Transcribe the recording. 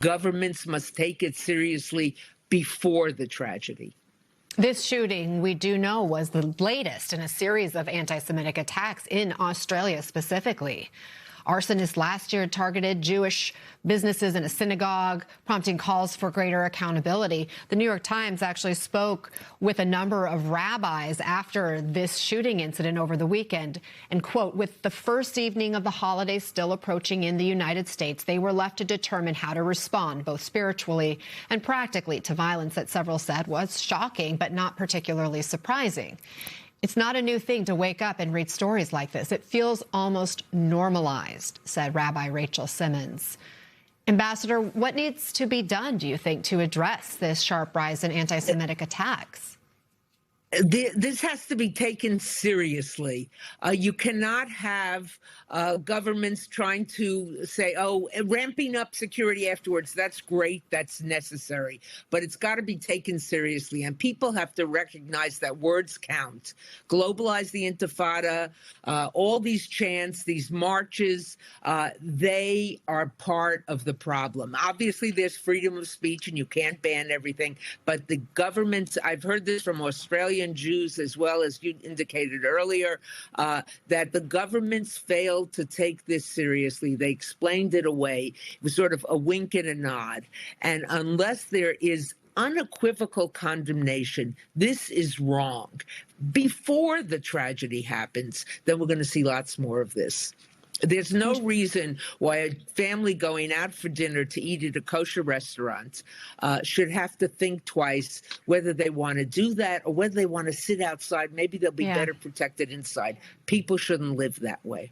Governments must take it seriously before the tragedy. This shooting, we do know, was the latest in a series of anti-Semitic attacks in Australia specifically. Arsonists last year targeted Jewish businesses and a synagogue, prompting calls for greater accountability. The New York Times actually spoke with a number of rabbis after this shooting incident over the weekend. And, quote, with the first evening of the holidays still approaching in the United States, they were left to determine how to respond, both spiritually and practically, to violence that several said was shocking but not particularly surprising. It's not a new thing to wake up and read stories like this. It feels almost normalized, said Rabbi Rachel Simmons. Ambassador, what needs to be done, do you think, to address this sharp rise in anti-Semitic attacks? This has to be taken seriously. You cannot have governments trying to say, oh, ramping up security afterwards, that's great, that's necessary. But it's got to be taken seriously. And people have to recognize that words count. Globalize the Intifada, all these chants, these marches, they are part of the problem. Obviously, there's freedom of speech and you can't ban everything. But the governments, I've heard this from Australia, Jews, as well as you indicated earlier, that the governments failed to take this seriously. They explained it away. It was sort of a wink and a nod. And unless there is unequivocal condemnation, this is wrong, before the tragedy happens, then we're going to see lots more of this. There's no reason why a family going out for dinner to eat at a kosher restaurant should have to think twice whether they want to do that or whether they want to sit outside. Maybe they'll be better protected inside. People shouldn't live that way.